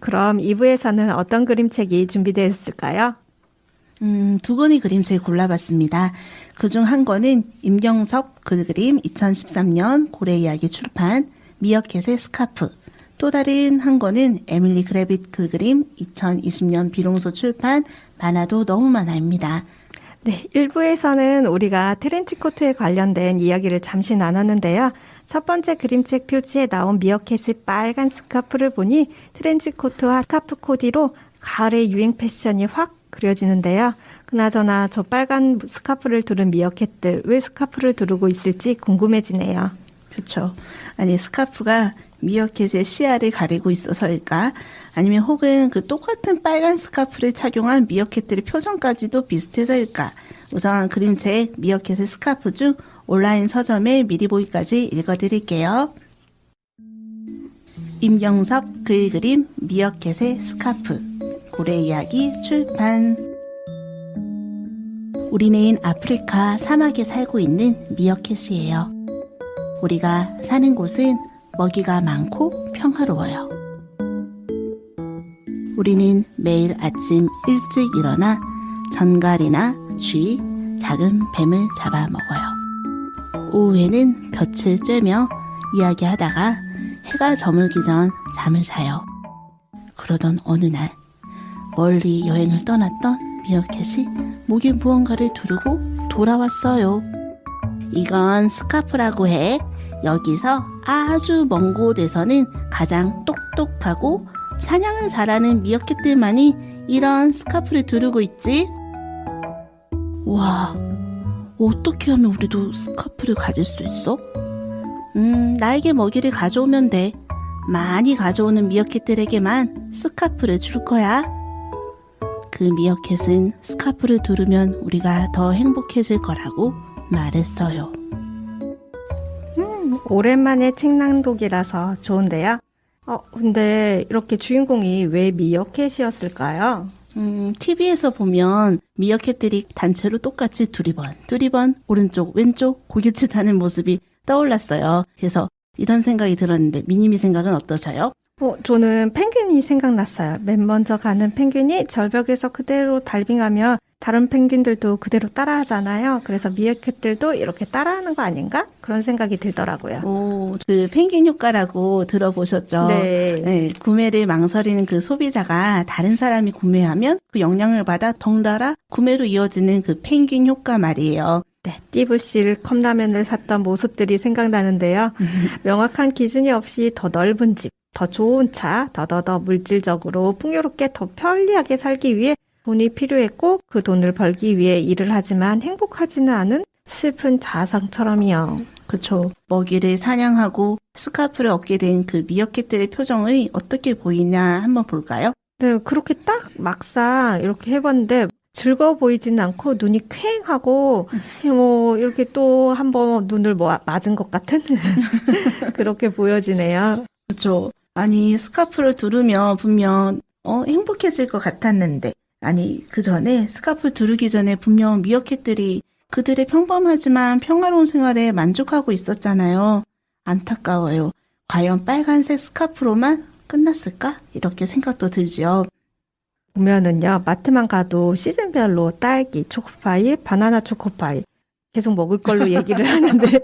그럼 2부에서는 어떤 그림책이 준비되어 있을까요? 두 권의 그림책을 골라봤습니다. 그중 한 권은 임경섭 글그림 2013년 고래 이야기 출판 미어캣의 스카프, 또 다른 한 권은 에밀리 그래빗 글그림 2020년 비롱소 출판 많아도 너무 많아입니다. 네, 1부에서는 우리가 트렌치코트에 관련된 이야기를 잠시 나눴는데요. 첫 번째 그림책 표지에 나온 미어캣의 빨간 스카프를 보니 트렌치코트와 스카프 코디로 가을의 유행 패션이 확 그려지는데요. 그나저나 저 빨간 스카프를 두른 미어캣들 왜 스카프를 두르고 있을지 궁금해지네요. 그렇죠. 아니 스카프가 미어캣의 시야를 가리고 있어서일까? 아니면 혹은 그 똑같은 빨간 스카프를 착용한 미어캣들의 표정까지도 비슷해서일까? 우선 그림책 미어캣의 스카프 중 온라인 서점에 미리 보기까지 읽어드릴게요. 임경섭 글그림 미어캣의 스카프 고래 이야기 출판. 우리는 아프리카 사막에 살고 있는 미어캣이에요. 우리가 사는 곳은 먹이가 많고 평화로워요. 우리는 매일 아침 일찍 일어나 전갈이나 쥐, 작은 뱀을 잡아먹어요. 오후에는 볕을 쬐며 이야기하다가 해가 저물기 전 잠을 자요. 그러던 어느 날 멀리 여행을 떠났던 미어캣이 목에 무언가를 두르고 돌아왔어요. 이건 스카프라고 해. 여기서 아주 먼 곳에서는 가장 똑똑하고 사냥을 잘하는 미어캣들만이 이런 스카프를 두르고 있지. 와, 어떻게 하면 우리도 스카프를 가질 수 있어? 나에게 먹이를 가져오면 돼. 많이 가져오는 미어캣들에게만 스카프를 줄 거야. 그 미어캣은 스카프를 두르면 우리가 더 행복해질 거라고 말했어요. 오랜만에 책 낭독이라서 좋은데요. 근데 이렇게 주인공이 왜 미어캣이었을까요? TV에서 보면 미어캣들이 단체로 똑같이 두리번, 오른쪽, 왼쪽 고갯짓 하는 모습이 떠올랐어요. 그래서 이런 생각이 들었는데 미니미 생각은 어떠셔요? 저는 펭귄이 생각났어요. 맨 먼저 가는 펭귄이 절벽에서 그대로 달빙하면 다른 펭귄들도 그대로 따라하잖아요. 그래서 미어캣들도 이렇게 따라하는 거 아닌가? 그런 생각이 들더라고요. 그 펭귄 효과라고 들어보셨죠? 네. 구매를 망설이는 그 소비자가 다른 사람이 구매하면 그 영향을 받아 덩달아 구매로 이어지는 그 펭귄 효과 말이에요. 네, 띠부실 컵라면을 샀던 모습들이 생각나는데요. 명확한 기준이 없이 더 넓은 집, 더 좋은 차, 더더더 물질적으로 풍요롭게 더 편리하게 살기 위해 돈이 필요했고 그 돈을 벌기 위해 일을 하지만 행복하지는 않은 슬픈 자아상처럼이요. 그쵸. 먹이를 사냥하고 스카프를 얻게 된 그 미어캣들의 표정이 어떻게 보이냐 한번 볼까요? 네, 그렇게 딱 막상 이렇게 해봤는데 즐거워 보이지는 않고 눈이 퀭하고 이렇게 또 한번 눈을 맞은 것 같은 그렇게 보여지네요. 그쵸. 아니, 스카프를 두르면 분명 행복해질 것 같았는데 아니, 그 전에 스카프 두르기 전에 분명 미어캣들이 그들의 평범하지만 평화로운 생활에 만족하고 있었잖아요. 안타까워요. 과연 빨간색 스카프로만 끝났을까? 이렇게 생각도 들지요. 보면은요, 마트만 가도 시즌별로 딸기, 초코파이, 바나나 초코파이 계속 먹을 걸로 얘기를 하는데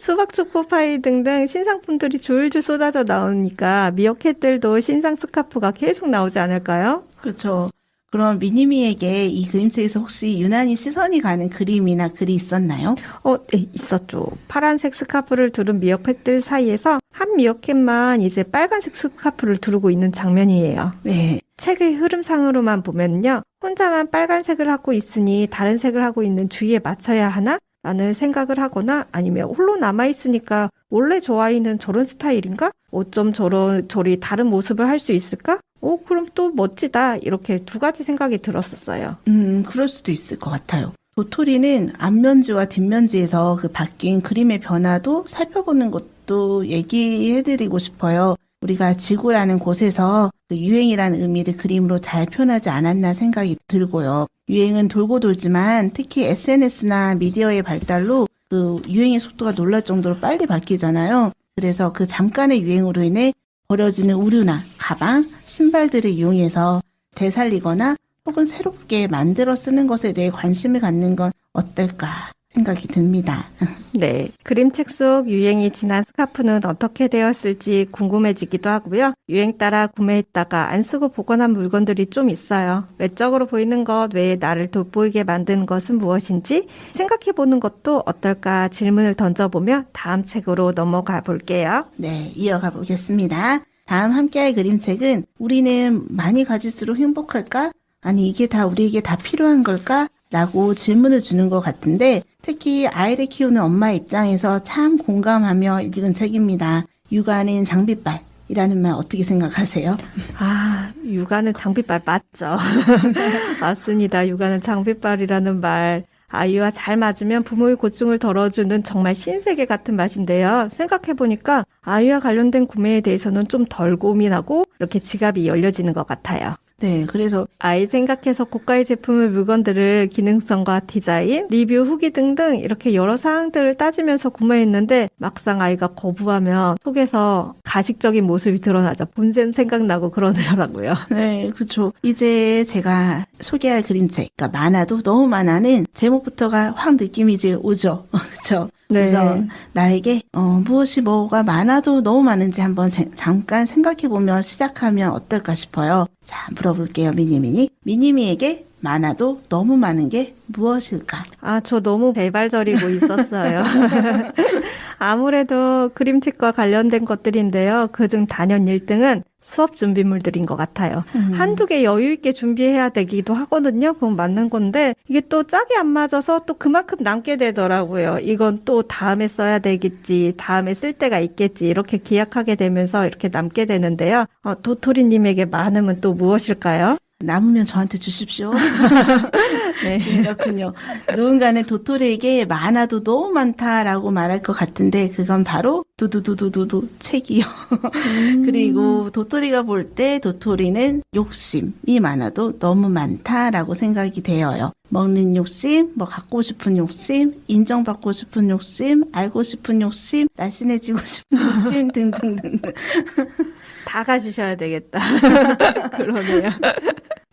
수박 초코파이 등등 신상품들이 줄줄 쏟아져 나오니까 미어캣들도 신상 스카프가 계속 나오지 않을까요? 그렇죠. 그럼 미니미에게 이 그림책에서 혹시 유난히 시선이 가는 그림이나 글이 있었나요? 네, 있었죠. 파란색 스카프를 두른 미어캣들 사이에서 한 미어캣만 이제 빨간색 스카프를 두르고 있는 장면이에요. 네. 책의 흐름상으로만 보면요. 혼자만 빨간색을 하고 있으니 다른 색을 하고 있는 주위에 맞춰야 하나? 라는 생각을 하거나 아니면 홀로 남아있으니까 원래 저 아이는 저런 스타일인가? 어쩜 저리 다른 모습을 할 수 있을까? 그럼 또 멋지다. 이렇게 두 가지 생각이 들었었어요. 그럴 수도 있을 것 같아요. 도토리는 앞면지와 뒷면지에서 그 바뀐 그림의 변화도 살펴보는 것도 얘기해드리고 싶어요. 우리가 지구라는 곳에서 그 유행이라는 의미를 그림으로 잘 표현하지 않았나 생각이 들고요. 유행은 돌고 돌지만 특히 SNS나 미디어의 발달로 그 유행의 속도가 놀랄 정도로 빨리 바뀌잖아요. 그래서 그 잠깐의 유행으로 인해 버려지는 의류나 가방, 신발들을 이용해서 되살리거나 혹은 새롭게 만들어 쓰는 것에 대해 관심을 갖는 건 어떨까 생각이 듭니다. 네. 그림책 속 유행이 지난 스카프는 어떻게 되었을지 궁금해지기도 하고요. 유행 따라 구매했다가 안 쓰고 보관한 물건들이 좀 있어요. 외적으로 보이는 것 외에 나를 돋보이게 만드는 것은 무엇인지 생각해보는 것도 어떨까 질문을 던져보며 다음 책으로 넘어가 볼게요. 네, 이어가 보겠습니다. 다음 함께할 그림책은 우리는 많이 가질수록 행복할까? 아니, 이게 다 우리에게 다 필요한 걸까? 라고 질문을 주는 것 같은데 특히 아이를 키우는 엄마 입장에서 참 공감하며 읽은 책입니다. 육아는 장비빨이라는 말 어떻게 생각하세요? 육아는 장비빨 맞죠? 맞습니다. 육아는 장비빨이라는 말. 아이와 잘 맞으면 부모의 고충을 덜어주는 정말 신세계 같은 맛인데요. 생각해보니까 아이와 관련된 구매에 대해서는 좀 덜 고민하고 이렇게 지갑이 열려지는 것 같아요. 네, 그래서 아이 생각해서 고가의 제품의 물건들을 기능성과 디자인, 리뷰 후기 등등 이렇게 여러 사항들을 따지면서 구매했는데 막상 아이가 거부하면 속에서 가식적인 모습이 드러나죠. 본전 생각나고 그러더라고요. 네, 그렇죠. 이제 제가 소개할 그림책, 그러니까 만화도 너무 많아는 제목부터가 확 느낌이 이제 오죠. 그렇죠. 네. 그래서 나에게 무엇이 뭐가 많아도 너무 많은지 한번 잠깐 생각해보며 시작하면 어떨까 싶어요. 자, 물어볼게요, 미니미니. 미니미에게 많아도 너무 많은 게 무엇일까? 아, 저 너무 배발저리고 있었어요. 아무래도 그림책과 관련된 것들인데요. 그중 단연 1등은 수업 준비물들인 것 같아요. 한두 개 여유 있게 준비해야 되기도 하거든요. 그건 맞는 건데 이게 또 짝이 안 맞아서 또 그만큼 남게 되더라고요. 이건 또 다음에 써야 되겠지, 다음에 쓸 때가 있겠지 이렇게 기약하게 되면서 이렇게 남게 되는데요. 도토리님에게 많으면 또 무엇일까요? 남으면 저한테 주십시오. 네. 그렇군요. 누군가는 도토리에게 많아도 너무 많다라고 말할 것 같은데 그건 바로 두두두두두두 책이요. 그리고 도토리가 볼 때 도토리는 욕심이 많아도 너무 많다라고 생각이 되어요. 먹는 욕심, 뭐 갖고 싶은 욕심, 인정받고 싶은 욕심, 알고 싶은 욕심, 날씬해지고 싶은 욕심 등등등등. 다 가지셔야 되겠다. 그러네요.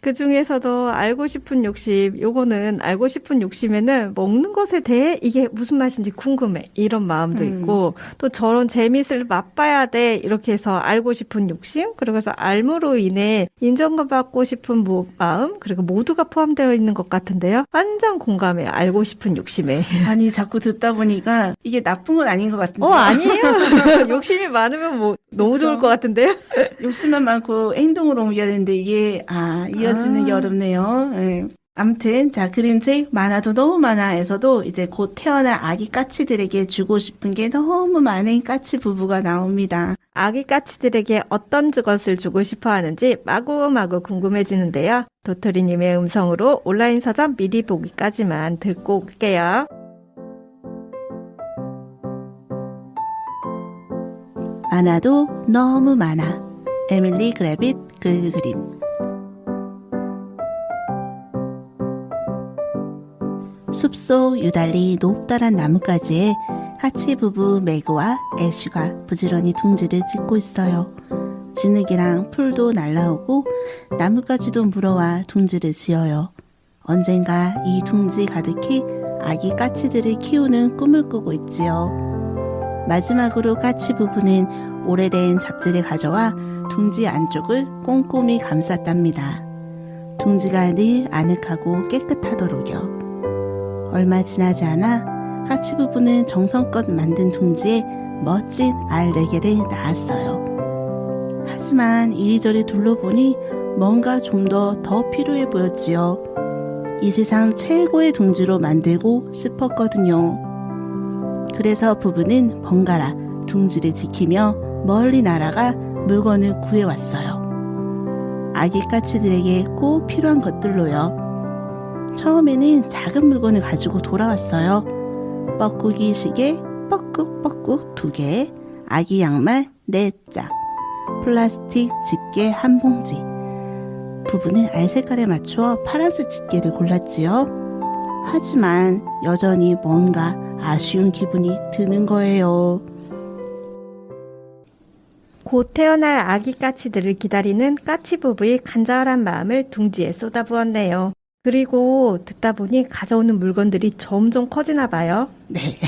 그 중에서도 알고 싶은 욕심, 요거는 알고 싶은 욕심에는 먹는 것에 대해 이게 무슨 맛인지 궁금해. 이런 마음도 있고, 또 저런 재밌을 맛봐야 돼. 이렇게 해서 알고 싶은 욕심, 그리고 해서 알므로 인해 인정받고 싶은 마음, 그리고 모두가 포함되어 있는 것 같은데요. 완전 공감해요. 알고 싶은 욕심에. 아니, 자꾸 듣다 보니까 이게 나쁜 건 아닌 것 같은데. 아니에요. 욕심이 많으면 뭐 너무 좋을 것 같은데요. 욕심만 많고 행동으로 옮겨야 되는데 이게 이어지는 게 어렵네요. 예. 아무튼 자, 그림책 많아도 너무 많아에서도 이제 곧 태어날 아기 까치들에게 주고 싶은 게 너무 많은 까치 부부가 나옵니다. 아기 까치들에게 어떤 것을 주고 싶어 하는지 마구마구 궁금해지는데요. 도토리님의 음성으로 온라인 서점 미리 보기까지만 듣고 올게요. 많아도 너무 많아. 에밀리 그래빗 글그림. 숲속 유달리 높다란 나뭇가지에 까치 부부 매그와 애쉬가 부지런히 둥지를 짓고 있어요. 진흙이랑 풀도 날라오고 나뭇가지도 물어와 둥지를 지어요. 언젠가 이 둥지 가득히 아기 까치들을 키우는 꿈을 꾸고 있지요. 마지막으로 까치 부부는 오래된 잡지를 가져와 둥지 안쪽을 꼼꼼히 감쌌답니다. 둥지가 늘 아늑하고 깨끗하도록요. 얼마 지나지 않아 까치 부부는 정성껏 만든 둥지에 멋진 알 4개를 낳았어요. 하지만 이리저리 둘러보니 뭔가 좀 더 필요해 보였지요. 이 세상 최고의 둥지로 만들고 싶었거든요. 그래서 부부는 번갈아 둥지를 지키며 멀리 날아가 물건을 구해왔어요. 아기 까치들에게 꼭 필요한 것들로요. 처음에는 작은 물건을 가지고 돌아왔어요. 뻐꾸기 시계 뻐꾹뻐꾹 2개, 아기 양말 4짝, 플라스틱 집게 1봉지. 부부는 알 색깔에 맞추어 파란색 집게를 골랐지요. 하지만 여전히 뭔가 아쉬운 기분이 드는 거예요. 곧 태어날 아기 까치들을 기다리는 까치 부부의 간절한 마음을 둥지에 쏟아부었네요. 그리고 듣다 보니 가져오는 물건들이 점점 커지나 봐요. 네.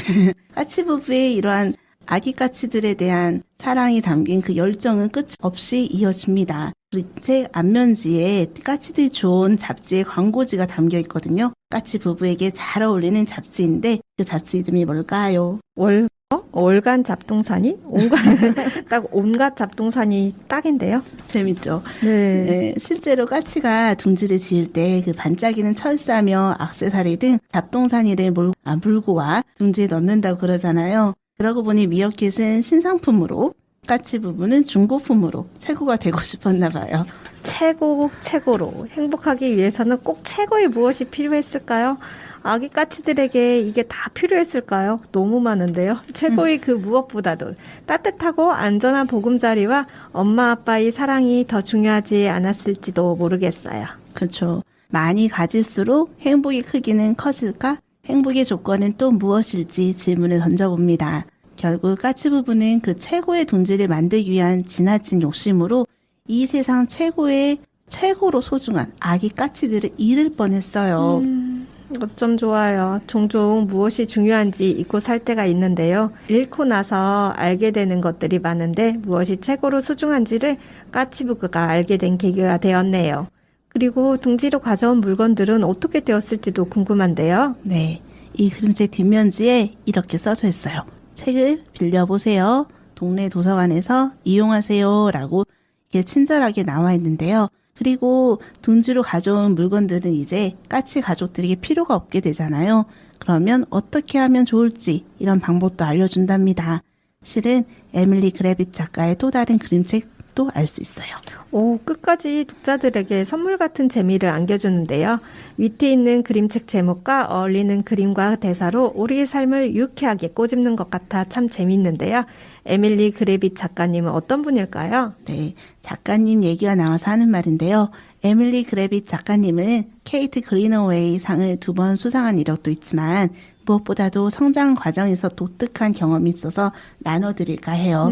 까치 부부의 이러한 아기 까치들에 대한 사랑이 담긴 그 열정은 끝 없이 이어집니다. 책 앞면지에 까치들이 좋은 잡지의 광고지가 담겨 있거든요. 까치 부부에게 잘 어울리는 잡지인데 그 잡지 이름이 뭘까요? 월간 잡동사니? 딱 온갖 잡동사니 딱인데요. 재밌죠? 네. 네, 실제로 까치가 둥지를 지을 때 그 반짝이는 철사며 액세서리 등 잡동사니를 물고 와 둥지에 넣는다고 그러잖아요. 그러고 보니 미어캣은 신상품으로, 까치 부부는 중고품으로 최고가 되고 싶었나 봐요. 최고로 행복하기 위해서는 꼭 최고의 무엇이 필요했을까요? 아기 까치들에게 이게 다 필요했을까요? 너무 많은데요. 최고의 그 무엇보다도 따뜻하고 안전한 보금자리와 엄마 아빠의 사랑이 더 중요하지 않았을지도 모르겠어요. 그렇죠. 많이 가질수록 행복의 크기는 커질까? 행복의 조건은 또 무엇일지 질문을 던져봅니다. 결국 까치 부부는 그 최고의 둥지를 만들기 위한 지나친 욕심으로 이 세상 최고로 소중한 아기 까치들을 잃을 뻔했어요. 어쩜 좋아요. 종종 무엇이 중요한지 잊고 살 때가 있는데요. 읽고 나서 알게 되는 것들이 많은데 무엇이 최고로 소중한지를 까치부그가 알게 된 계기가 되었네요. 그리고 둥지로 가져온 물건들은 어떻게 되었을지도 궁금한데요. 네, 이 그림책 뒷면지에 이렇게 써져 있어요. 책을 빌려보세요. 동네 도서관에서 이용하세요. 라고 이렇게 친절하게 나와 있는데요. 그리고 둥지로 가져온 물건들은 이제 까치 가족들에게 필요가 없게 되잖아요. 그러면 어떻게 하면 좋을지 이런 방법도 알려준답니다. 실은 에밀리 그래빗 작가의 또 다른 그림책도 알 수 있어요. 오, 끝까지 독자들에게 선물 같은 재미를 안겨주는데요. 밑에 있는 그림책 제목과 어울리는 그림과 대사로 우리의 삶을 유쾌하게 꼬집는 것 같아 참 재미있는데요. 에밀리 그래빗 작가님은 어떤 분일까요? 네, 작가님 얘기가 나와서 하는 말인데요. 에밀리 그래빗 작가님은 케이트 그리너웨이 상을 2번 수상한 이력도 있지만 무엇보다도 성장 과정에서 독특한 경험이 있어서 나눠드릴까 해요.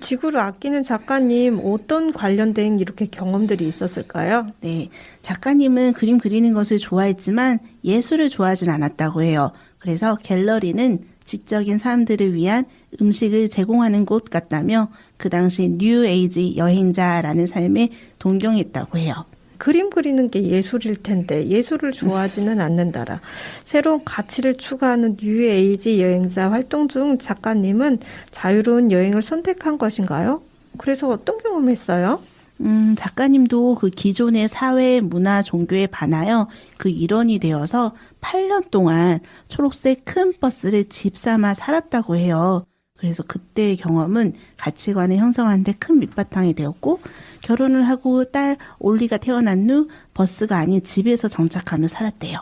지구를 아끼는 작가님, 어떤 관련된 이렇게 경험들이 있었을까요? 네, 작가님은 그림 그리는 것을 좋아했지만 예술을 좋아하진 않았다고 해요. 그래서 갤러리는 지적인 사람들을 위한 음식을 제공하는 곳 같다며 그 당시 뉴 에이지 여행자라는 삶에 동경했다고 해요. 그림 그리는 게 예술일 텐데 예술을 좋아하지는 않는다라. 새로운 가치를 추구하는 뉴에이지 여행자 활동 중 작가님은 자유로운 여행을 선택한 것인가요? 그래서 어떤 경험을 했어요? 작가님도 그 기존의 사회, 문화, 종교에 반하여 그 일원이 되어서 8년 동안 초록색 큰 버스를 집 삼아 살았다고 해요. 그래서 그때의 경험은 가치관을 형성하는 데 큰 밑바탕이 되었고 결혼을 하고 딸 올리가 태어난 후 버스가 아닌 집에서 정착하며 살았대요.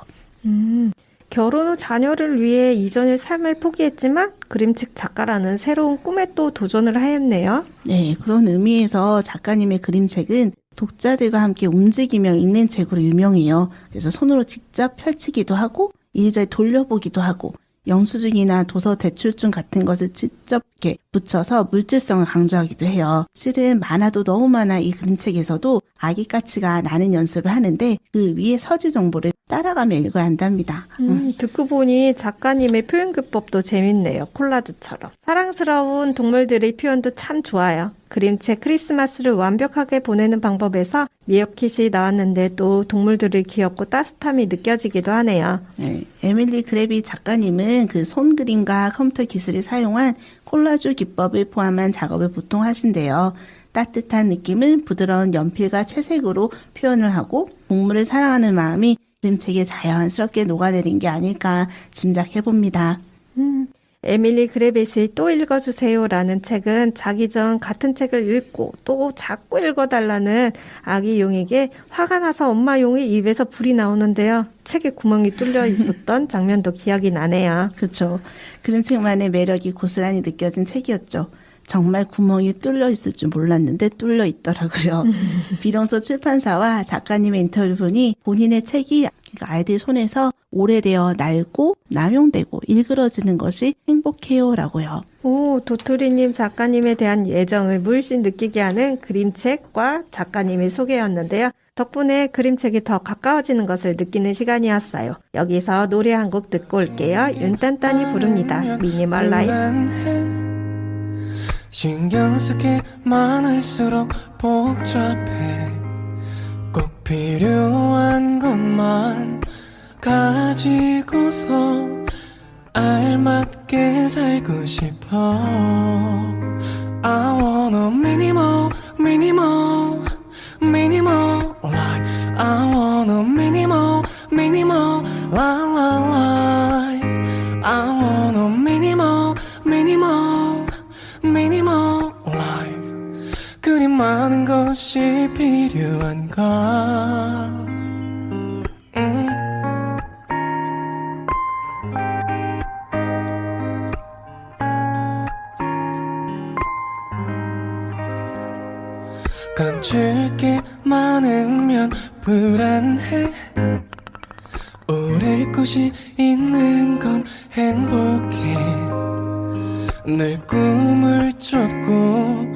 결혼 후 자녀를 위해 이전의 삶을 포기했지만 그림책 작가라는 새로운 꿈에 또 도전을 하였네요. 네, 그런 의미에서 작가님의 그림책은 독자들과 함께 움직이며 읽는 책으로 유명해요. 그래서 손으로 직접 펼치기도 하고 일자에 돌려보기도 하고 영수증이나 도서 대출증 같은 것을 직접 이렇게 붙여서 물질성을 강조하기도 해요. 실은 만화도 너무 많아 이 그림책에서도 아기 까치가 나는 연습을 하는데 그 위에 서지 정보를 따라가며 읽어야 한답니다. 듣고 보니 작가님의 표현기법도 재밌네요. 콜라주처럼. 사랑스러운 동물들의 표현도 참 좋아요. 그림책 크리스마스를 완벽하게 보내는 방법에서 미어캣이 나왔는데 또 동물들이 귀엽고 따뜻함이 느껴지기도 하네요. 네, 에밀리 그래빗 작가님은 그 손그림과 컴퓨터 기술을 사용한 콜라주 기법을 포함한 작업을 보통 하신대요. 따뜻한 느낌은 부드러운 연필과 채색으로 표현을 하고 동물을 사랑하는 마음이 그림책에 자연스럽게 녹아내린 게 아닐까 짐작해봅니다. 에밀리 그래빗의 또 읽어주세요라는 책은 자기 전 같은 책을 읽고 또 자꾸 읽어달라는 아기 용에게 화가 나서 엄마 용의 입에서 불이 나오는데요. 책에 구멍이 뚫려 있었던 장면도 기억이 나네요. 그렇죠. 그림책만의 매력이 고스란히 느껴진 책이었죠. 정말 구멍이 뚫려 있을 줄 몰랐는데 뚫려 있더라고요. 비룡소 출판사와 작가님의 인터뷰를 보니 본인의 책이 아이들 손에서 오래되어 낡고 남용되고 일그러지는 것이 행복해요라고요. 오, 도토리님 작가님에 대한 애정을 물씬 느끼게 하는 그림책과 작가님의 소개였는데요. 덕분에 그림책이 더 가까워지는 것을 느끼는 시간이었어요. 여기서 노래 한 곡 듣고 올게요. 윤딴딴이 부릅니다. 미니멀 라이프. 신경 쓰게 많을수록 복잡해 꼭 필요한 것만 가지고서 알맞게 살고 싶어 I wanna minimal, minimal, minimal life I wanna minimal, minimal life I wanna minimal, minimal, minimal life 그리 많은 것이 필요한가 감출 게 많으면 불안해 오를 곳이 있는 건 행복해 늘 꿈을 쫓고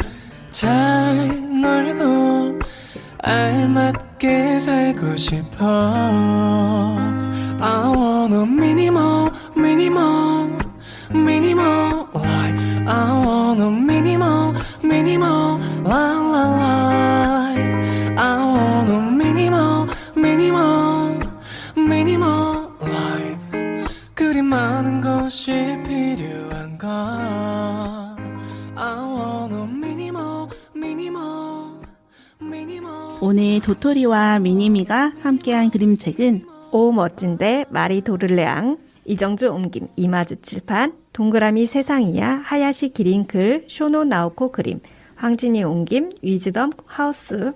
잘 놀고 알맞게 살고 싶어 I want want a minimal, minimal, minimal life. I want a minimal, minimal life. I want a minimal, minimal, minimal life. 그리 많은 것이 필요한가? I want a minimal, minimal, minimal. 오늘 도토리와 미니미가 함께한 그림책은 오 멋진데 말이 도를레앙 이정주 옮김 이마주 칠판 동그라미 세상이야 하야시 기린 글 쇼노 나오코 그림 황진이 옮김 위즈덤 하우스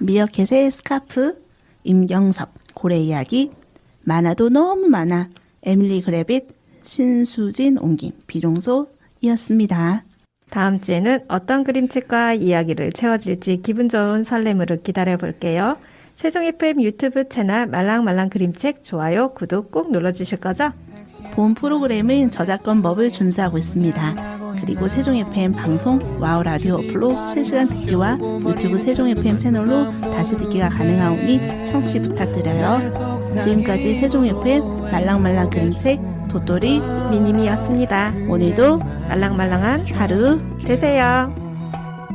미어캣의 스카프, 임영섭, 고래 이야기, 많아도 너무 많아, 에밀리 그래빗, 신수진 옮김, 비룡소이었습니다. 다음 주에는 어떤 그림책과 이야기를 채워질지 기분 좋은 설렘으로 기다려볼게요. 세종 FM 유튜브 채널 말랑말랑 그림책 좋아요, 구독 꼭 눌러주실 거죠? 본 프로그램은 저작권법을 준수하고 있습니다. 그리고 세종 FM 방송 와우 라디오 어플로 실시간 듣기와 유튜브 세종 FM 채널로 다시 듣기가 가능하오니 청취 부탁드려요. 지금까지 세종 FM 말랑말랑 그림책 도토리 미님이었습니다. 오늘도 말랑말랑한 하루 되세요.